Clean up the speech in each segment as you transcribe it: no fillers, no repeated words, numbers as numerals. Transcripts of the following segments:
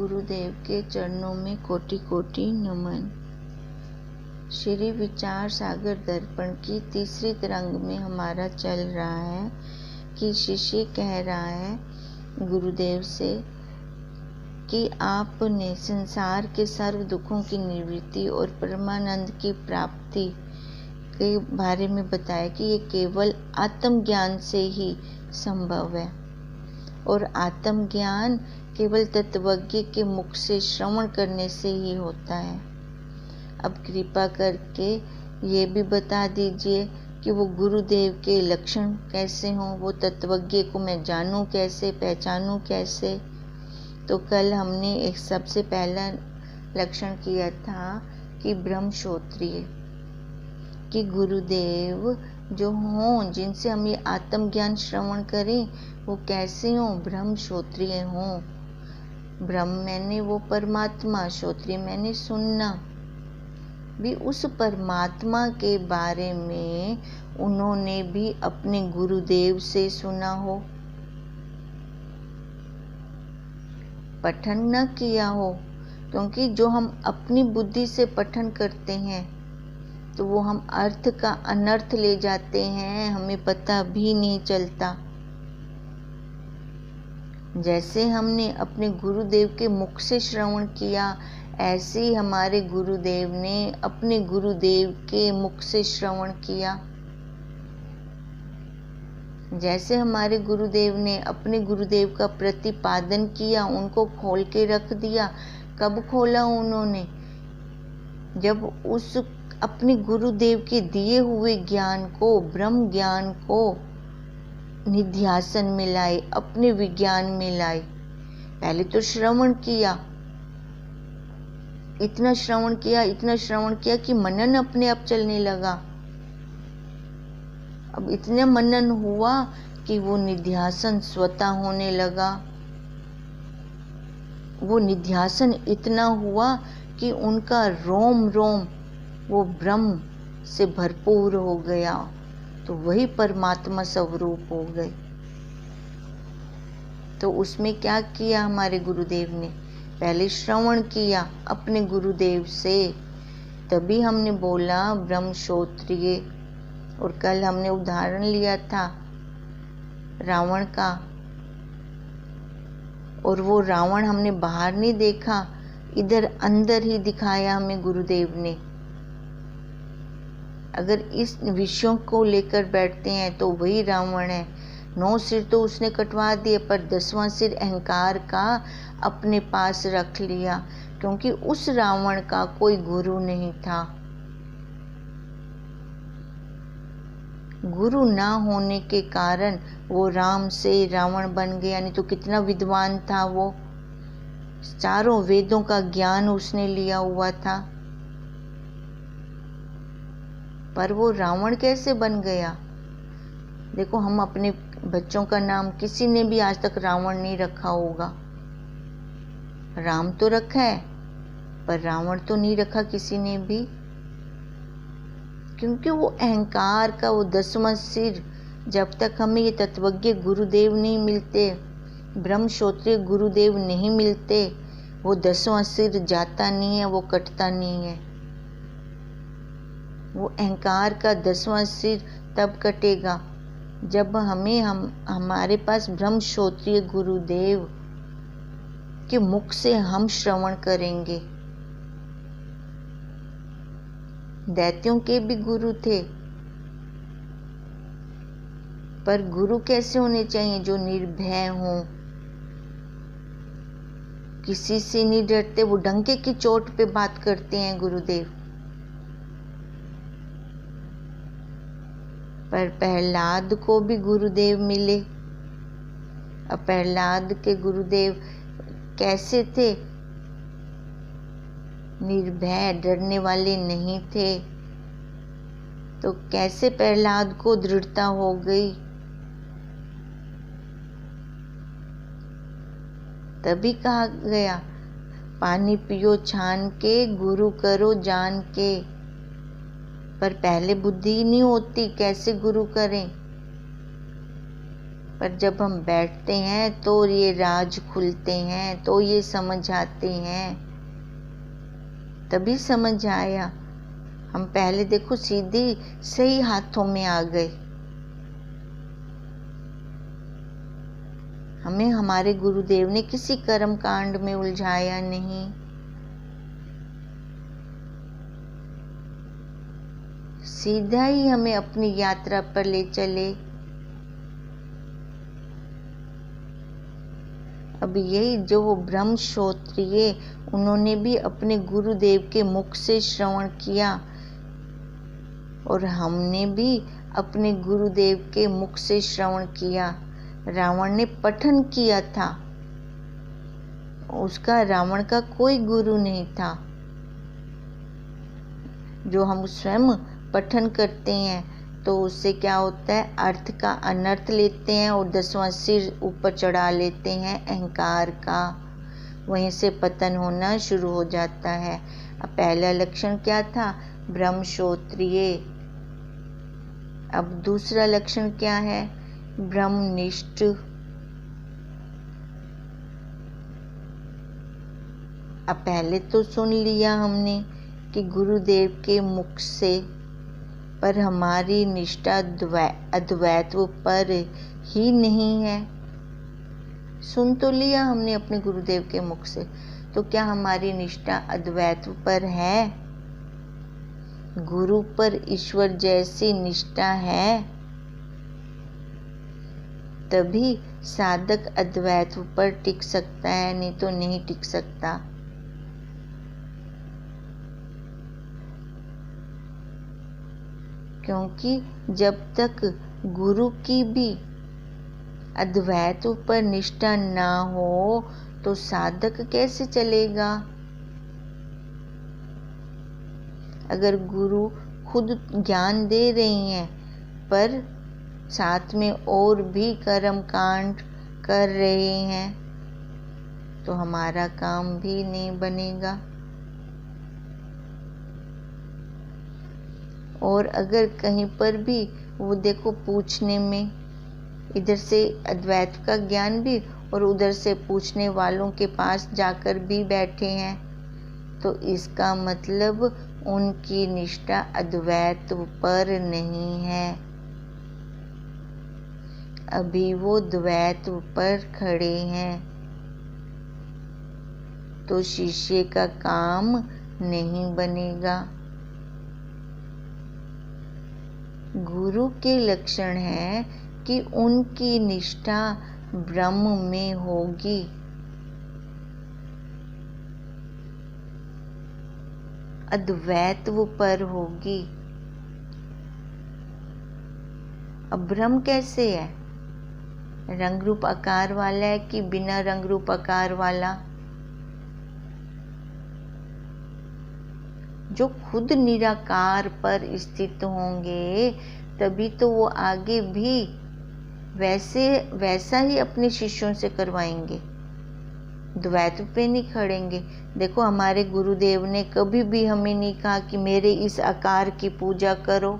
गुरुदेव के चरणों में कोटि कोटि नमन। श्री विचार सागर दर्पण की तीसरी तरंग में हमारा चल रहा है कि शिष्य कह रहा है गुरुदेव से कि आपने संसार के सर्व दुखों की निवृत्ति और परमानंद की प्राप्ति के बारे में बताया कि ये केवल आत्मज्ञान से ही संभव है और आत्मज्ञान केवल तत्वज्ञ के मुख से श्रवण करने से ही होता है। अब कृपा करके ये भी बता दीजिए कि वो गुरुदेव के लक्षण कैसे हों, वो तत्वज्ञ को मैं जानूं कैसे, पहचानूं कैसे। तो कल हमने एक सबसे पहला लक्षण किया था कि ब्रह्मश्रोत्रिय, कि गुरुदेव जो हों जिनसे हम ये आत्मज्ञान श्रवण करें वो कैसे हों, ब्रह्मश्रोत्रिय हों। ब्रह्म मैंने वो परमात्मा, श्रोत्रिय मैंने सुनना, भी उस परमात्मा के बारे में उन्होंने भी अपने गुरुदेव से सुना हो, पठन न किया हो। क्योंकि जो हम अपनी बुद्धि से पठन करते हैं तो वो हम अर्थ का अनर्थ ले जाते हैं, हमें पता भी नहीं चलता। जैसे हमने अपने गुरुदेव के मुख से श्रवण किया, ऐसे ही हमारे गुरुदेव ने अपने गुरुदेव के मुख से श्रवण किया। जैसे हमारे गुरुदेव ने अपने गुरुदेव का प्रतिपादन किया, उनको खोल के रख दिया। कब खोला उन्होंने? जब उस अपने गुरुदेव के दिए हुए ज्ञान को, ब्रह्म ज्ञान को निध्यासन में लाए, अपने विज्ञान में लाए। पहले तो श्रवण किया, इतना श्रवण किया कि मनन अपने आप चलने लगा। अब इतने मनन हुआ कि वो निध्यासन स्वतः होने लगा। वो निध्यासन इतना हुआ कि उनका रोम रोम वो ब्रह्म से भरपूर हो गया, तो वही परमात्मा स्वरूप हो गए। तो उसमें क्या किया हमारे गुरुदेव ने? पहले श्रवण किया अपने गुरुदेव से, तभी हमने बोला ब्रह्मश्रोत्रिय। और कल हमने उदाहरण लिया था रावण का, और वो रावण हमने बाहर नहीं देखा, इधर अंदर ही दिखाया हमें गुरुदेव ने। अगर इस विषयों को लेकर बैठते हैं तो वही रावण है। 9 सिर तो उसने कटवा दिए, पर 10वां सिर अहंकार का अपने पास रख लिया, क्योंकि उस रावण का कोई गुरु नहीं था। गुरु ना होने के कारण वो राम से रावण बन गया। नहीं तो कितना विद्वान था वो, चारों वेदों का ज्ञान उसने लिया हुआ था, पर वो रावण कैसे बन गया? देखो, हम अपने बच्चों का नाम किसी ने भी आज तक रावण नहीं रखा होगा। राम तो रखा है, पर रावण तो नहीं रखा किसी ने भी, क्योंकि वो अहंकार का वो 10वां सिर, जब तक हमें ये तत्वज्ञ गुरुदेव नहीं मिलते, ब्रह्मश्रोत्रिय गुरुदेव नहीं मिलते, वो 10वां सिर जाता नहीं है, वो कटता नहीं है। वो अहंकार का 10वां सिर तब कटेगा जब हमारे पास ब्रह्मश्रोत्रिय गुरुदेव के मुख से हम श्रवण करेंगे। दैत्यों के भी गुरु थे, पर गुरु कैसे होने चाहिए? जो निर्भय हों, किसी से नहीं डरते, वो डंके की चोट पे बात करते हैं गुरुदेव। पर प्रहलाद को भी गुरुदेव मिले। अब प्रहलाद के गुरुदेव कैसे थे? निर्भय, डरने वाले नहीं थे। तो कैसे प्रहलाद को दृढ़ता हो गई? तभी कहा गया पानी पियो छान के, गुरु करो जान के। पर पहले बुद्धि नहीं होती, कैसे गुरु करें? पर जब हम बैठते हैं तो ये राज खुलते हैं, तो ये समझ आते हैं। तभी समझ आया। हम पहले देखो सीधे सही हाथों में आ गए। हमें हमारे गुरुदेव ने किसी कर्म कांड में उलझाया नहीं। सीधा ही हमें अपनी यात्रा पर ले चले। अब यही जो वो ब्रह्म श्रोत्रिय, उन्होंने भी अपने गुरुदेव के मुख से श्रवण किया और हमने भी अपने गुरुदेव के मुख से श्रवण किया। रावण ने पठन किया था, उसका रावण का कोई गुरु नहीं था। जो हम स्वयं पठन करते हैं तो उससे क्या होता है, अर्थ का अनर्थ लेते हैं और 10वां सिर ऊपर चढ़ा लेते हैं अहंकार का। वहीं से पतन होना शुरू हो जाता है। अब पहला लक्षण क्या था, ब्रह्म श्रोत्रिय। अब दूसरा लक्षण क्या है, ब्रह्मनिष्ठ। अब पहले तो सुन लिया हमने कि गुरुदेव के मुख से, पर हमारी निष्ठा अद्वैत्व पर ही नहीं है। सुन तो लिया हमने अपने गुरुदेव के मुख से, तो क्या हमारी निष्ठा अद्वैत्व पर है? गुरु पर ईश्वर जैसी निष्ठा है, तभी साधक अद्वैत्व पर टिक सकता है, नहीं तो नहीं टिक सकता। क्योंकि जब तक गुरु की भी अद्वैत्व पर निष्ठा ना हो तो साधक कैसे चलेगा? अगर गुरु खुद ज्ञान दे रही हैं पर साथ में और भी कर्म कांड कर रहे हैं तो हमारा काम भी नहीं बनेगा। और अगर कहीं पर भी वो देखो पूछने में, इधर से अद्वैत का ज्ञान भी और उधर से पूछने वालों के पास जाकर भी बैठे हैं, तो इसका मतलब उनकी निष्ठा अद्वैत पर नहीं है। अभी वो द्वैत पर खड़े हैं, तो शिष्य का काम नहीं बनेगा। गुरु के लक्षण है कि उनकी निष्ठा ब्रह्म में होगी। अद्वैत्व पर होगी। अब ब्रह्म कैसे है? रंग रूप आकार वाला है कि बिना रंग रूप आकार वाला? जो खुद निराकार पर स्थित होंगे तभी तो वो आगे भी वैसा ही अपने शिष्यों से करवाएंगे, द्वैत पे नहीं खड़ेंगे। देखो हमारे गुरुदेव ने कभी भी हमें नहीं कहा कि मेरे इस आकार की पूजा करो।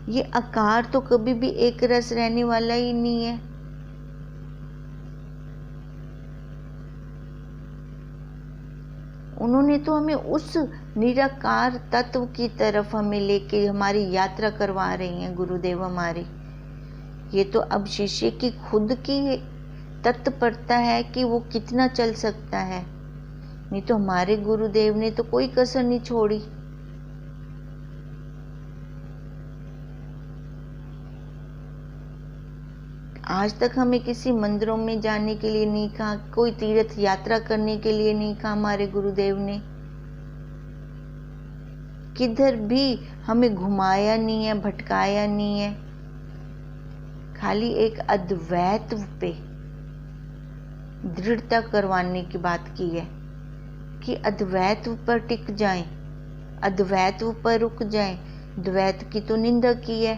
ये आकार तो कभी भी एक रस रहने वाला ही नहीं है। उन्होंने तो हमें उस निराकार तत्व की तरफ हमें लेके हमारी यात्रा करवा रही हैं गुरुदेव हमारे। ये तो अब शिष्य की खुद की तत्परता है कि वो कितना चल सकता है, नहीं तो हमारे गुरुदेव ने तो कोई कसर नहीं छोड़ी। आज तक हमें किसी मंदिरों में जाने के लिए नहीं कहा, कोई तीर्थ यात्रा करने के लिए नहीं कहा हमारे गुरुदेव ने। किधर भी हमें घुमाया नहीं है, भटकाया नहीं है। खाली एक अद्वैत पे दृढ़ता करवाने की बात की है कि अद्वैत पर टिक जाएं, अद्वैत पर रुक जाएं। द्वैत की तो निंदा की है।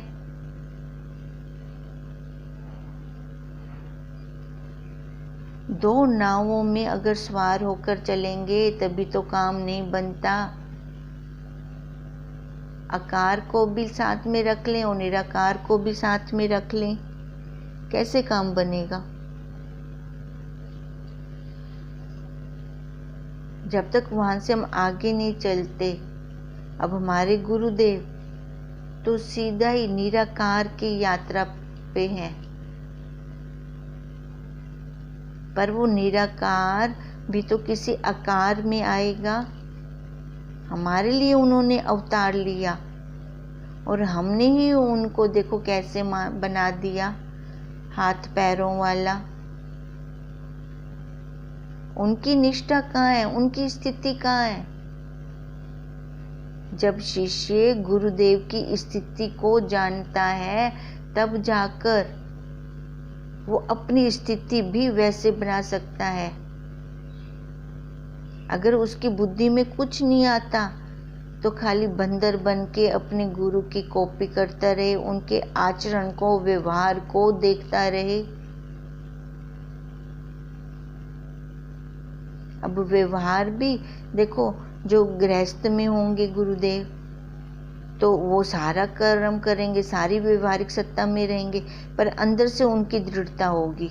दो नावों में अगर सवार होकर चलेंगे तभी तो काम नहीं बनता। आकार को भी साथ में रख लें और निराकार को भी साथ में रख लें, कैसे काम बनेगा? जब तक वहां से हम आगे नहीं चलते। अब हमारे गुरुदेव तो सीधा ही निराकार की यात्रा पे हैं, पर वो निराकार भी तो किसी आकार में आएगा। हमारे लिए उन्होंने अवतार लिया और हमने ही उनको देखो कैसे बना दिया, हाथ पैरों वाला। उनकी निष्ठा कहाँ है, उनकी स्थिति कहाँ है? जब शिष्य गुरुदेव की स्थिति को जानता है तब जाकर वो अपनी स्थिति भी वैसे बना सकता है। अगर उसकी बुद्धि में कुछ नहीं आता तो खाली बंदर बन के अपने गुरु की कॉपी करता रहे, उनके आचरण को, व्यवहार को देखता रहे। अब व्यवहार भी देखो, जो गृहस्थ में होंगे गुरुदेव तो वो सारा कर्म करेंगे, सारी व्यवहारिक सत्ता में रहेंगे, पर अंदर से उनकी दृढ़ता होगी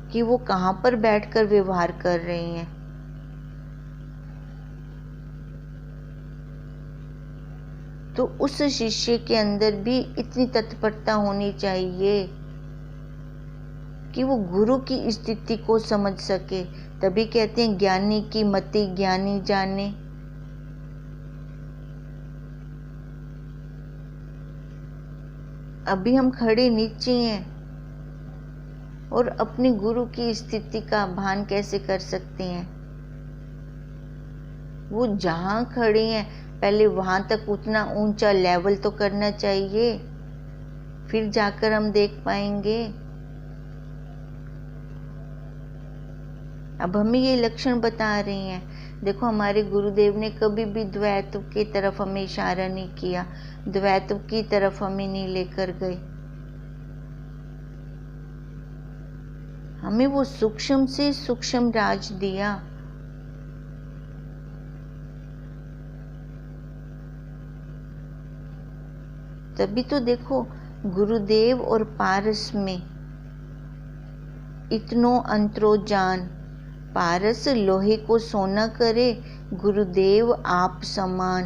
कि वो कहाँ पर बैठकर व्यवहार कर रहे हैं। तो उस शिष्य के अंदर भी इतनी तत्परता होनी चाहिए कि वो गुरु की स्थिति को समझ सके। तभी कहते हैं ज्ञानी की मति ज्ञानी जाने। अभी हम खड़े नीचे हैं और अपने गुरु की स्थिति का भान कैसे कर सकते हैं? वो जहां खड़े हैं पहले वहां तक उतना ऊंचा लेवल तो करना चाहिए, फिर जाकर हम देख पाएंगे। अब हमें ये लक्षण बता रहे हैं। देखो हमारे गुरुदेव ने कभी भी द्वैत की तरफ हमें इशारा नहीं किया, द्वैत की तरफ हमें नहीं लेकर गए। हमें वो सूक्ष्म से सूक्ष्म राज दिया। तभी तो देखो गुरुदेव और पारस में इतनो अंतरो जान। पारस लोहे को सोना करे, गुरुदेव आप समान।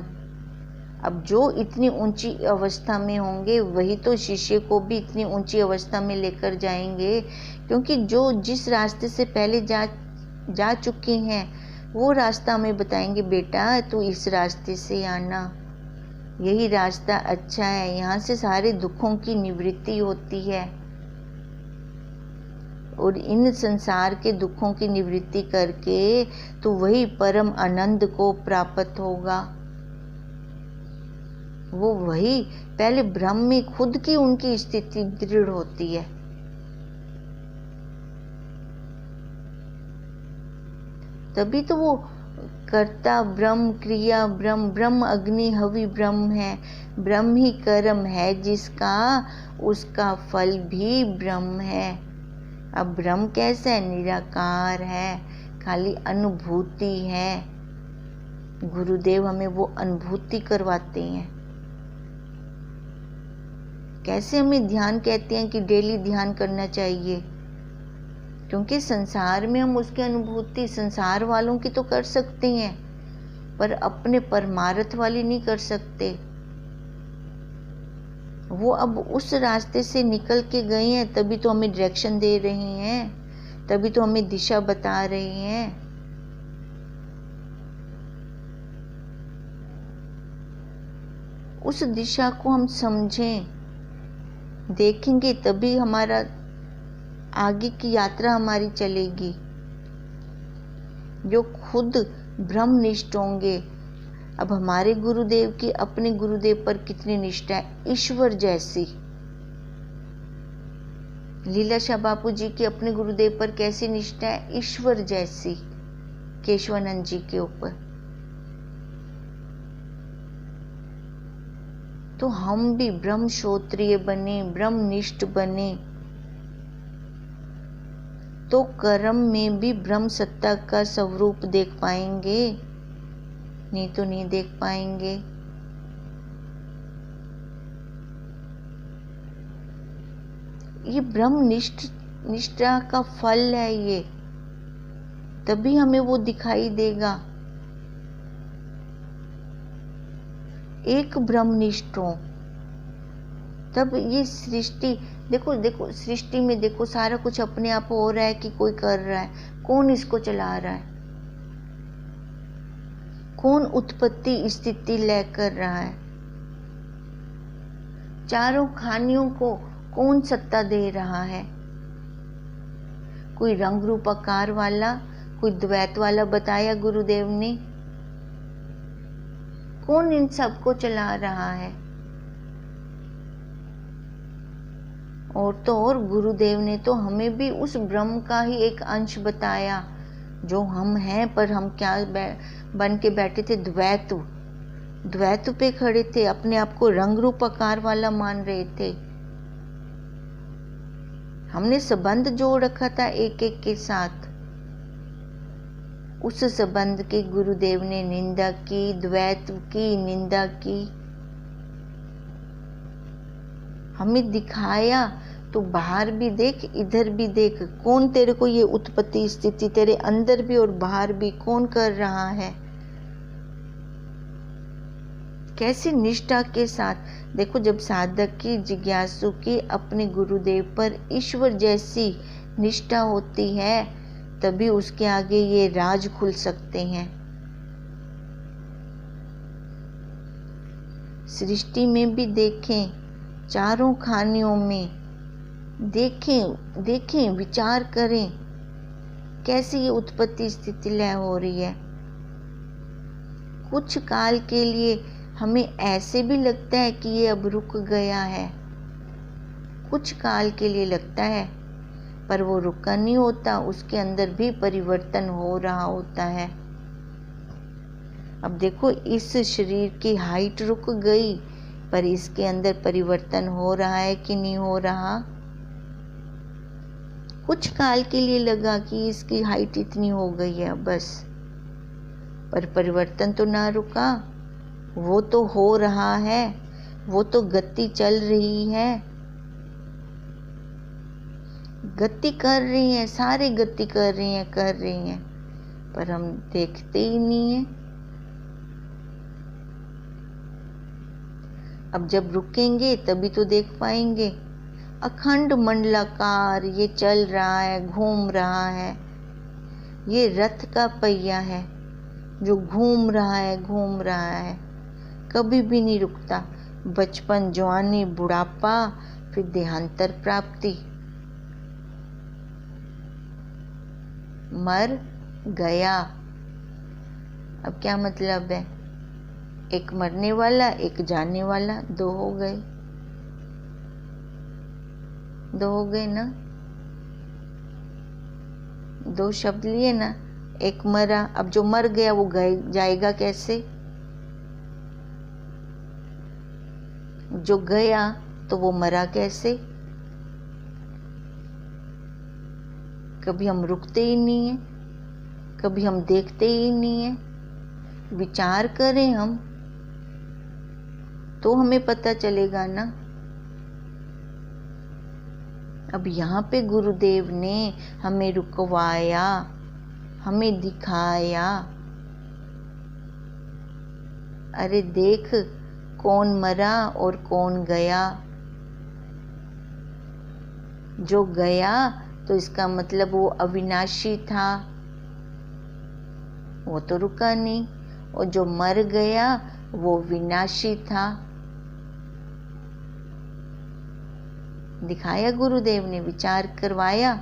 अब जो इतनी ऊंची अवस्था में होंगे वही तो शिष्य को भी इतनी ऊंची अवस्था में लेकर जाएंगे, क्योंकि जो जिस रास्ते से पहले जा चुके हैं वो रास्ता हमें बताएंगे, बेटा तू इस रास्ते से आना, यही रास्ता अच्छा है, यहाँ से सारे दुखों की निवृत्ति होती है और इन संसार के दुखों की निवृत्ति करके तो वही परम आनंद को प्राप्त होगा। वो वही पहले ब्रह्म में खुद की उनकी स्थिति दृढ़ होती है। तभी तो वो कर्ता ब्रह्म, क्रिया ब्रह्म, ब्रह्म अग्नि हवि ब्रह्म है, ब्रह्म ही कर्म है जिसका, उसका फल भी ब्रह्म है। अब ब्रह्म कैसा है? निराकार है, खाली अनुभूति है। गुरुदेव हमें वो अनुभूति करवाते हैं। कैसे हमें ध्यान कहते हैं कि डेली ध्यान करना चाहिए, क्योंकि संसार में हम उसकी अनुभूति संसार वालों की तो कर सकते हैं पर अपने परमार्थ वाली नहीं कर सकते। वो अब उस रास्ते से निकल के गए हैं, तभी तो हमें डायरेक्शन दे रहे हैं, तभी तो हमें दिशा बता रहे हैं। उस दिशा को हम समझें, देखेंगे, तभी हमारा आगे की यात्रा हमारी चलेगी। जो खुद ब्रह्मनिष्ठ होंगे। अब हमारे गुरुदेव की अपने गुरुदेव पर कितनी निष्ठा है, ईश्वर जैसी। लीलाशाह बापू जी की अपने गुरुदेव पर कैसी निष्ठा है, ईश्वर जैसी, केशवानंद जी के ऊपर। तो हम भी ब्रह्म श्रोत्रिय बने, ब्रह्मनिष्ठ बने, तो कर्म में भी ब्रह्म सत्ता का स्वरूप देख पाएंगे। नहीं तो नहीं देख पाएंगे। ये ब्रह्म निष्ठा का फल है ये, तभी हमें वो दिखाई देगा। एक ब्रह्मनिष्ठ हो तब ये सृष्टि, देखो सृष्टि में देखो सारा कुछ अपने आप हो रहा है कि कोई कर रहा है? कौन इसको चला रहा है? कौन उत्पत्ति स्थिति लय कर रहा है? चारों खानियों को कौन सत्ता दे रहा है? कोई रंग रूप आकार वाला, कोई द्वैत वाला बताया गुरुदेव ने? कौन इन सबको चला रहा है? और तो और गुरुदेव ने तो हमें भी उस ब्रह्म का ही एक अंश बताया जो हम हैं, पर हम क्या बन के बैठे थे? द्वैत पे खड़े थे, अपने आप को रंग रूप आकार वाला मान रहे थे। हमने संबंध जोड़ रखा था एक एक के साथ। उस संबंध की गुरुदेव ने निंदा की, द्वैत की निंदा की, हमें दिखाया। तो बाहर भी देख, इधर भी देख, कौन तेरे को ये उत्पत्ति स्थिति तेरे अंदर भी और बाहर भी कौन कर रहा है? कैसी निष्ठा के साथ। देखो, जब साधक की, जिज्ञासु की अपने गुरुदेव पर ईश्वर जैसी निष्ठा होती है, तभी उसके आगे ये राज खुल सकते हैं। सृष्टि में भी देखें, चारों खानियों में देखें, विचार करें कैसी ये उत्पत्ति स्थिति लय हो रही है। कुछ काल के लिए हमें ऐसे भी लगता है कि ये अब रुक गया है, कुछ काल के लिए लगता है, पर वो रुका नहीं होता, उसके अंदर भी परिवर्तन हो रहा होता है। अब देखो, इस शरीर की हाइट रुक गई, पर इसके अंदर परिवर्तन हो रहा है कि नहीं हो रहा? कुछ काल के लिए लगा कि इसकी हाइट इतनी हो गई है बस, पर परिवर्तन तो ना रुका, वो तो हो रहा है, वो तो गति चल रही है, गति कर रही है, सारे गति कर रही हैं, पर हम देखते ही नहीं है। अब जब रुकेंगे तभी तो देख पाएंगे। अखंड मंडलाकार ये चल रहा है, घूम रहा है, ये रथ का पहिया है जो घूम रहा है, कभी भी नहीं रुकता। बचपन, जवानी, बुढ़ापा, फिर देहांतर प्राप्ति, मर गया। अब क्या मतलब है? एक मरने वाला, एक जाने वाला, दो हो गए ना, दो शब्द लिए ना। एक मरा, अब जो मर गया वो जाएगा कैसे? जो गया तो वो मरा कैसे? कभी हम रुकते ही नहीं है, कभी हम देखते ही नहीं है। विचार करें हम तो हमें पता चलेगा ना। अब यहाँ पे गुरुदेव ने हमें रुकवाया, हमें दिखाया, अरे देख कौन मरा और कौन गया। जो गया तो इसका मतलब वो अविनाशी था, वो तो रुका नहीं, और जो मर गया वो विनाशी था। दिखाया गुरुदेव ने, विचार करवाया।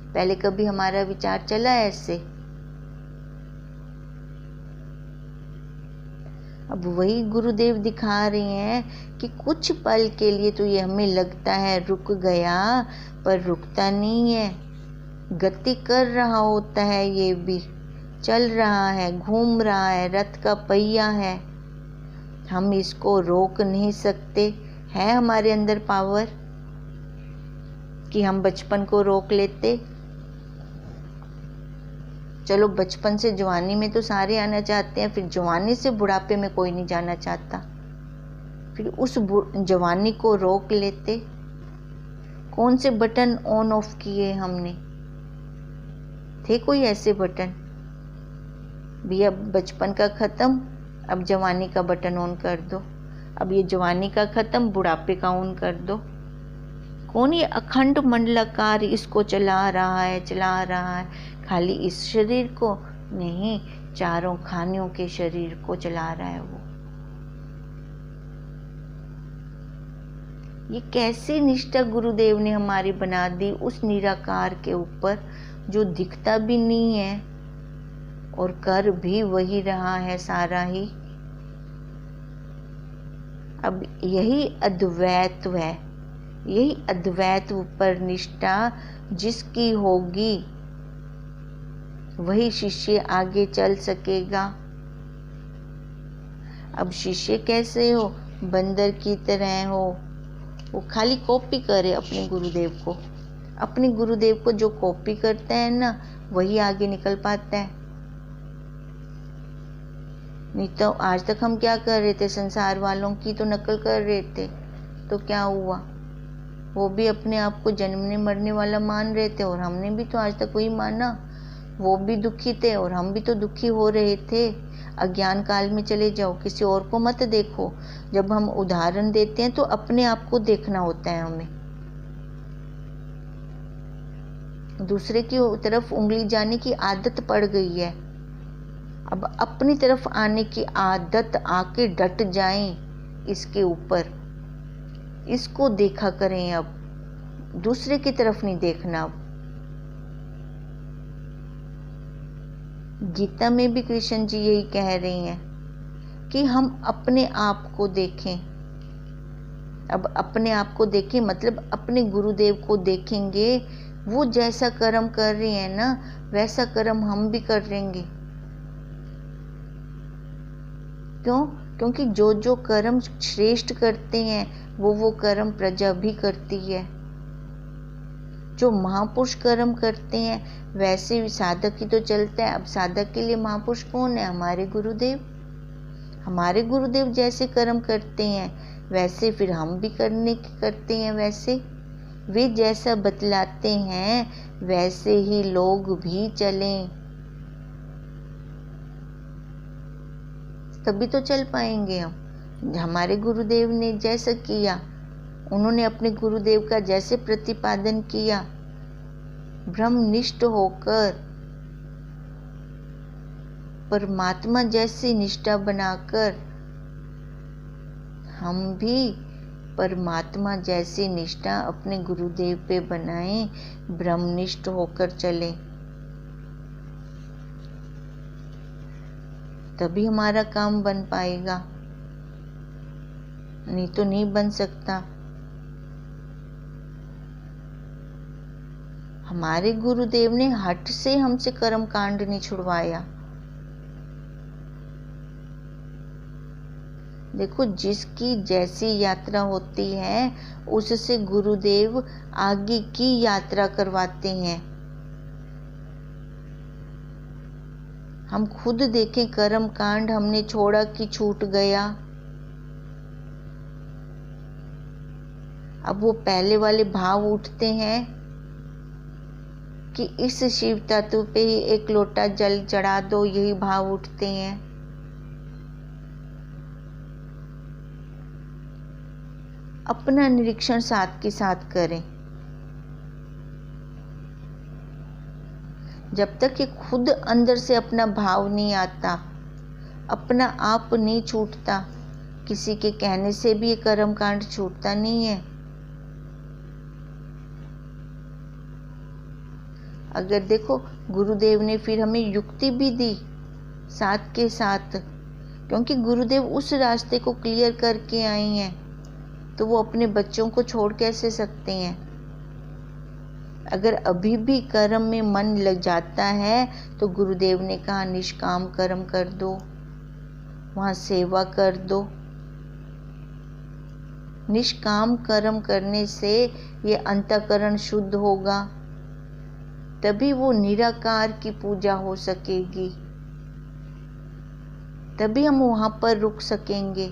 पहले कभी हमारा विचार चला ऐसे? अब वही गुरुदेव दिखा रहे हैं कि कुछ पल के लिए तो ये हमें लगता है रुक गया, पर रुकता नहीं है, गति कर रहा होता है, ये भी चल रहा है, घूम रहा है, रथ का पहिया है। हम इसको रोक नहीं सकते। है हमारे अंदर पावर कि हम बचपन को रोक लेते? चलो बचपन से जवानी में तो सारे आना चाहते हैं, फिर जवानी से बुढ़ापे में कोई नहीं जाना चाहता। फिर उस जवानी को रोक लेते। कौन से बटन ऑन ऑफ किए हमने? थे कोई ऐसे बटन? भी अब बचपन का ख़त्म, अब जवानी का बटन ऑन कर दो। अब ये जवानी का ख़त्म, बुढ़ापे का ऑन कर दो। कौन ये अखंड मंडलाकार इसको चला रहा है? खाली इस शरीर को नहीं, चारों खानियों के शरीर को चला रहा है वो। ये कैसी निष्ठा गुरुदेव ने हमारी बना दी उस निराकार के ऊपर, जो दिखता भी नहीं है और कर भी वही रहा है सारा ही। अब यही अद्वैत है, यही अद्वैत पर निष्ठा जिसकी होगी वही शिष्य आगे चल सकेगा। अब शिष्य कैसे हो? बंदर की तरह हो, वो खाली कॉपी करे अपने गुरुदेव को। अपने गुरुदेव को जो कॉपी करता है ना, वही आगे निकल पाता है। नहीं तो आज तक हम क्या कर रहे थे? संसार वालों की तो नकल कर रहे थे, तो क्या हुआ? वो भी अपने आप को जन्मने मरने वाला मान रहे थे और हमने भी तो आज तक वही माना। वो भी दुखी थे और हम भी तो दुखी हो रहे थे। अज्ञान काल में चले जाओ, किसी और को मत देखो। जब हम उदाहरण देते हैं तो अपने आप को देखना होता है हमें। दूसरे की तरफ उंगली जाने की आदत पड़ गई है। अब अपनी तरफ आने की आदत आके डट जाएं इसके ऊपर, इसको देखा करें। अब दूसरे की तरफ नहीं देखना। अब गीता में भी कृष्ण जी यही कह रही हैं कि हम अपने आप को देखें। अब अपने आप को देखें मतलब अपने गुरुदेव को देखेंगे। वो जैसा कर्म कर रहे हैं ना, वैसा कर्म हम भी करेंगे। क्यों? क्योंकि जो जो कर्म श्रेष्ठ करते हैं वो कर्म प्रजा भी करती है। जो महापुरुष कर्म करते हैं वैसे साधक ही तो चलता है। अब साधक के लिए महापुरुष कौन है? हमारे गुरुदेव। हमारे गुरुदेव जैसे कर्म करते हैं वैसे फिर हम भी करते हैं। वैसे वे जैसा बतलाते हैं वैसे ही लोग भी चलें, तभी तो चल पाएंगे हम। हमारे गुरुदेव ने जैसा किया, उन्होंने अपने गुरुदेव का जैसे प्रतिपादन किया, ब्रह्मनिष्ठ होकर परमात्मा जैसी निष्ठा बनाकर हम भी परमात्मा जैसी निष्ठा अपने गुरुदेव पे बनाएं, ब्रह्मनिष्ठ होकर चलें। तभी हमारा काम बन पाएगा, नहीं तो नहीं बन सकता। हमारे गुरुदेव ने हठ से हमसे कर्म कांड नहीं छुड़वाया। देखो, जिसकी जैसी यात्रा होती है उससे गुरुदेव आगे की यात्रा करवाते हैं। हम खुद देखें, कर्म कांड हमने छोड़ा कि छूट गया। अब वो पहले वाले भाव उठते हैं कि इस शिव तत्व पे ही एक लोटा जल चढ़ा दो, यही भाव उठते हैं। अपना निरीक्षण साथ के साथ करें। जब तक ये खुद अंदर से अपना भाव नहीं आता, अपना आप नहीं छूटता, किसी के कहने से भी ये कर्म कांड छूटता नहीं है। अगर देखो, गुरुदेव ने फिर हमें युक्ति भी दी साथ के साथ, क्योंकि गुरुदेव उस रास्ते को क्लियर करके आए हैं, तो वो अपने बच्चों को छोड़ कैसे सकते हैं। अगर अभी भी कर्म में मन लग जाता है तो गुरुदेव ने कहा निष्काम कर्म कर दो, वहाँ सेवा कर दो। निष्काम कर्म करने से ये अंतःकरण शुद्ध होगा। तभी वो निराकार की पूजा हो सकेगी, तभी हम वहां पर रुक सकेंगे।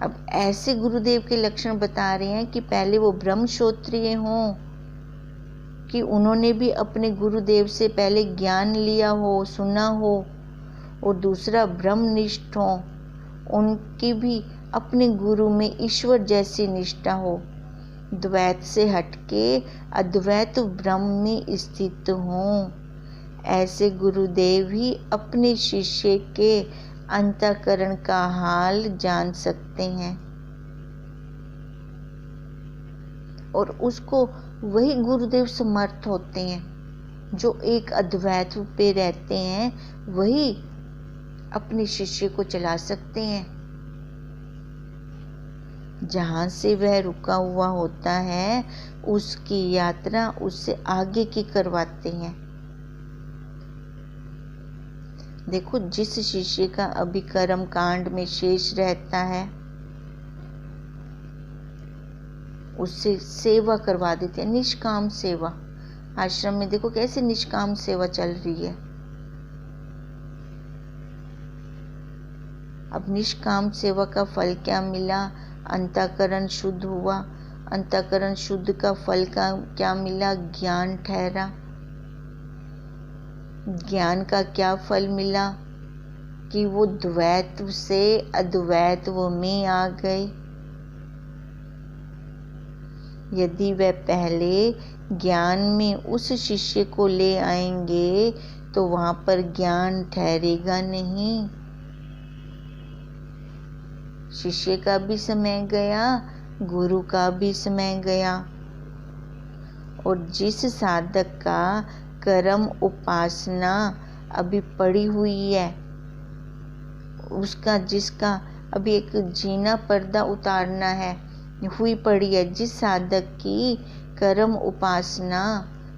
अब ऐसे गुरुदेव के लक्षण बता रहे हैं कि पहले वो ब्रह्मश्रोत्रिय हों, कि उन्होंने भी अपने गुरुदेव से पहले ज्ञान लिया हो, सुना हो, और दूसरा ब्रह्मनिष्ठ हो, उनकी भी अपने गुरु में ईश्वर जैसी निष्ठा हो, द्वैत से हटके अद्वैत ब्रह्म में स्थित हों। ऐसे गुरुदेव ही अपने शिष्य के अंतःकरण का हाल जान सकते हैं, और उसको वही गुरुदेव समर्थ होते हैं। जो एक अद्वैत पे रहते हैं वही अपने शिष्य को चला सकते हैं। जहाँ से वह रुका हुआ होता है उसकी यात्रा उससे आगे की करवाते हैं। देखो, जिस शिष्य का अभी कर्म कांड में शेष रहता है उससे सेवा करवा देते हैं, निष्काम सेवा। आश्रम में देखो कैसे निष्काम सेवा चल रही है। अब निष्काम सेवा का फल क्या मिला? अंतःकरण शुद्ध हुआ। अंतःकरण शुद्ध का फल का क्या मिला? ज्ञान ठहरा। ज्ञान का क्या फल मिला? कि वो द्वैत से अद्वैत में आ गए। यदि वह पहले ज्ञान में उस शिष्य को ले आएंगे तो वहां पर ज्ञान ठहरेगा नहीं। शिष्य का भी समय गया, गुरु का भी समय गया। और जिस साधक का कर्म उपासना अभी पड़ी हुई है, उसका जिसका अभी एक जीना पर्दा उतारना है हुई पड़ी है, जिस साधक की कर्म उपासना,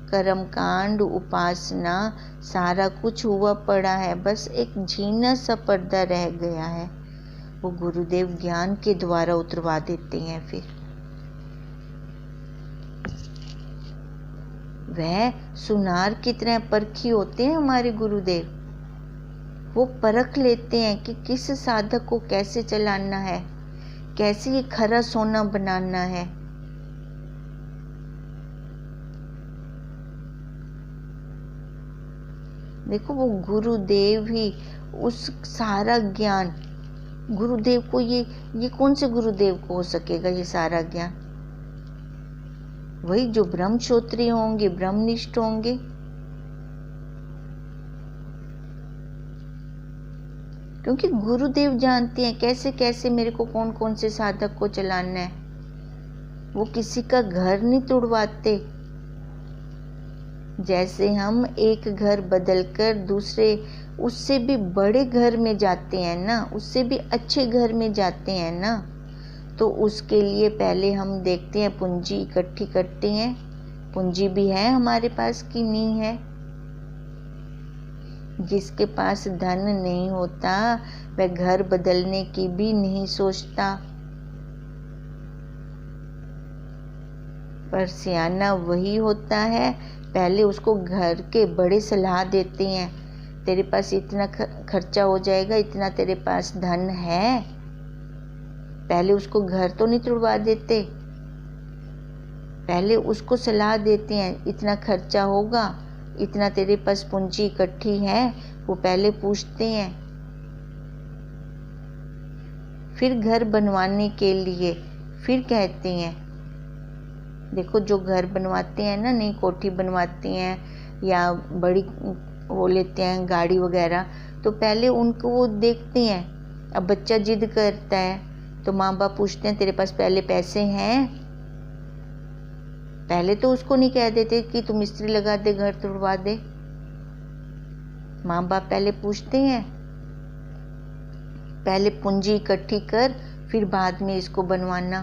कर्म कांड उपासना सारा कुछ हुआ पड़ा है, बस एक जीना सा पर्दा रह गया है, वो गुरुदेव ज्ञान के द्वारा उतरवा देते हैं। फिर वह सुनार की तरह परखी होते हैं हमारे गुरुदेव। वो परख लेते हैं कि किस साधक को कैसे चलाना है, कैसे ये खरा सोना बनाना है। देखो, वो गुरुदेव ही उस सारा ज्ञान, गुरुदेव को ये कौन से गुरुदेव को हो सकेगा ये सारा ज्ञान? वही जो ब्रह्मश्रोत्रिय होंगे, ब्रह्मनिष्ठ होंगे। क्योंकि गुरुदेव जानते हैं कैसे कैसे मेरे को कौन कौन से साधक को चलाना है। वो किसी का घर नहीं तोड़वाते। जैसे हम एक घर बदलकर दूसरे उससे भी बड़े घर में जाते हैं ना, उससे भी अच्छे घर में जाते हैं ना, तो उसके लिए पहले हम देखते हैं पूंजी इकट्ठी करते हैं। पूंजी भी है हमारे पास कि नहीं है। जिसके पास धन नहीं होता वह घर बदलने की भी नहीं सोचता। पर सियाना वही होता है, पहले उसको घर के बड़े सलाह देते हैं, तेरे पास इतना खर्चा हो जाएगा, इतना तेरे पास धन है। पहले उसको घर तो नहीं तुड़वा देते, पहले उसको सलाह देते हैं, इतना खर्चा होगा, इतना तेरे पास पूंजी इकट्ठी है, वो पहले पूछते हैं। फिर घर बनवाने के लिए फिर कहते हैं। देखो, जो घर बनवाते हैं ना, नई कोठी बनवाते हैं या बड़ी वो लेते हैं गाड़ी वगैरह, तो पहले उनको वो देखते हैं। अब बच्चा जिद करता है तो माँ बाप पूछते हैं तेरे पास पहले पैसे हैं? पहले तो उसको नहीं कह देते कि तू मिस्त्री लगा दे, घर तुड़वा दे। माँ बाप पहले पूछते हैं, पहले पूंजी इकट्ठी कर, फिर बाद में इसको बनवाना।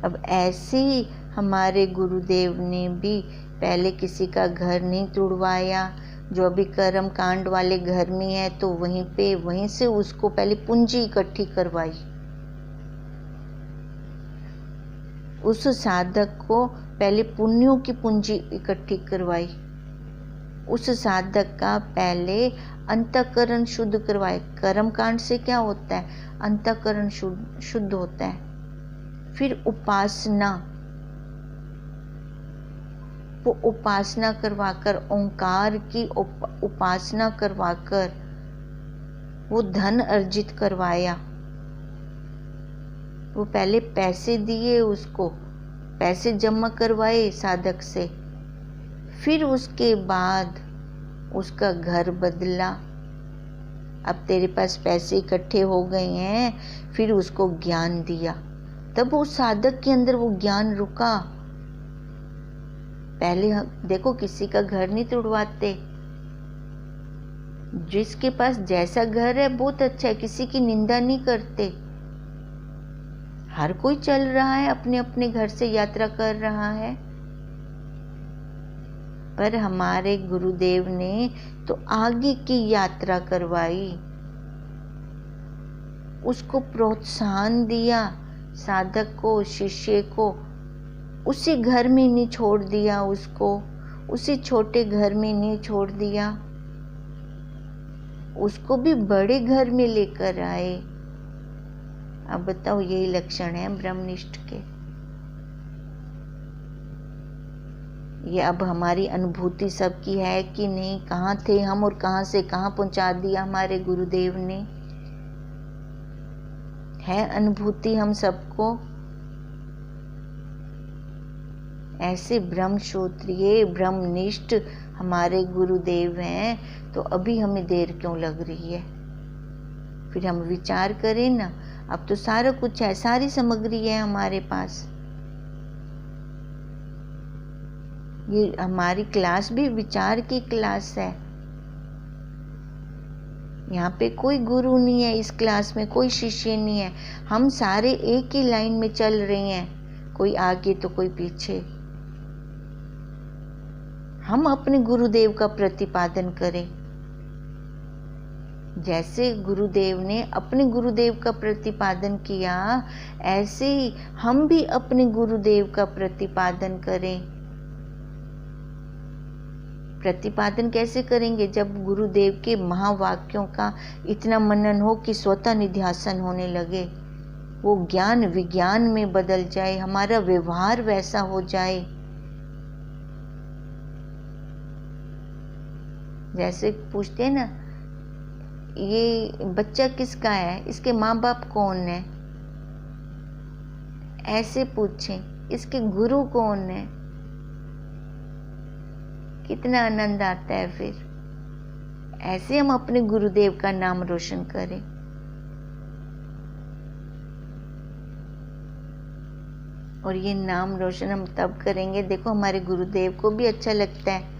अब ऐसे ही हमारे गुरुदेव ने भी पहले किसी का घर नहीं तुड़वाया। जो अभी कर्म कांड वाले घर में है तो वहीं से उसको पहले पूंजी इकट्ठी करवाई। उस साधक को पहले पुण्यों की पूंजी इकट्ठी करवाई, उस साधक का पहले अंतःकरण शुद्ध करवाए। कर्म कांड से क्या होता है? अंतःकरण शुद्ध होता है। फिर उपासना, वो उपासना करवाकर, ओंकार की उपासना करवाकर वो धन अर्जित करवाया। वो पहले पैसे दिए, उसको पैसे जमा करवाए साधक से, फिर उसके बाद उसका घर बदला। अब तेरे पास पैसे इकट्ठे हो गए हैं, फिर उसको ज्ञान दिया, तब उस साधक के अंदर वो ज्ञान रुका। पहले देखो, किसी का घर नहीं तुड़वाते, जिसके पास जैसा घर है बहुत अच्छा है, किसी की निंदा नहीं करते। हर कोई चल रहा है, अपने अपने घर से यात्रा कर रहा है। पर हमारे गुरुदेव ने तो आगे की यात्रा करवाई, उसको प्रोत्साहन दिया, साधक को, शिष्य को। उसी घर में नहीं छोड़ दिया उसको, उसी छोटे घर में नहीं छोड़ दिया, उसको भी बड़े घर में लेकर आए। अब बताओ, यही लक्षण है ब्रह्मनिष्ठ के। ये अब हमारी अनुभूति सबकी है कि नहीं? कहाँ थे हम और कहाँ से कहाँ पहुंचा दिया हमारे गुरुदेव ने। है अनुभूति हम सबको? ऐसे ब्रह्मश्रोत्रिय ब्रह्मनिष्ठ हमारे गुरुदेव हैं, तो अभी हमें देर क्यों लग रही है? फिर हम विचार करें ना। अब तो सारा कुछ है, सारी सामग्री है हमारे पास। ये हमारी क्लास भी विचार की क्लास है। यहाँ पे कोई गुरु नहीं है, इस क्लास में कोई शिष्य नहीं है। हम सारे एक ही लाइन में चल रहे हैं, कोई आगे तो कोई पीछे। हम अपने गुरुदेव का प्रतिपादन करें। जैसे गुरुदेव ने अपने गुरुदेव का प्रतिपादन किया, ऐसे ही हम भी अपने गुरुदेव का प्रतिपादन करें। प्रतिपादन कैसे करेंगे? जब गुरुदेव के महावाक्यों का इतना मनन हो कि स्वतः निध्यासन होने लगे, वो ज्ञान विज्ञान में बदल जाए, हमारा व्यवहार वैसा हो जाए। जैसे पूछते हैं ना, ये बच्चा किसका है, इसके माँ बाप कौन है? ऐसे पूछें, इसके गुरु कौन है? कितना आनंद आता है। फिर ऐसे हम अपने गुरुदेव का नाम रोशन करें। और ये नाम रोशन हम तब करेंगे, देखो हमारे गुरुदेव को भी अच्छा लगता है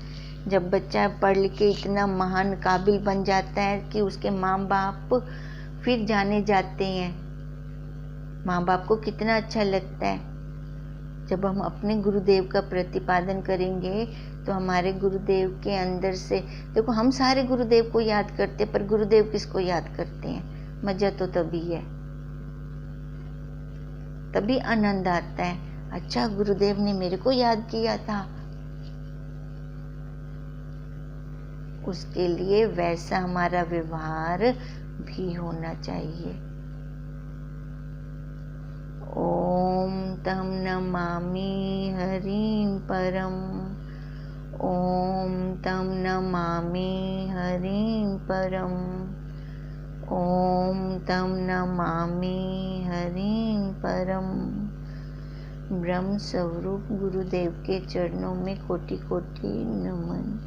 जब बच्चा पढ़ लिख के इतना महान काबिल बन जाता है कि उसके माँ बाप फिर जाने जाते हैं। माँ बाप को कितना अच्छा लगता है। जब हम अपने गुरुदेव का प्रतिपादन करेंगे तो हमारे गुरुदेव के अंदर से, देखो हम सारे गुरुदेव को याद करते, पर गुरुदेव किसको याद करते हैं? मजा तो तभी है, तभी आनंद आता है। अच्छा, गुरुदेव ने मेरे को याद किया था। उसके लिए वैसा हमारा व्यवहार भी होना चाहिए। ओम तम नमामि हरिं परम, ओम तम नमामि हरिं परम, ओम तम नमामि हरिं परम। ब्रह्म स्वरूप गुरुदेव के चरणों में कोटि कोटि नमन।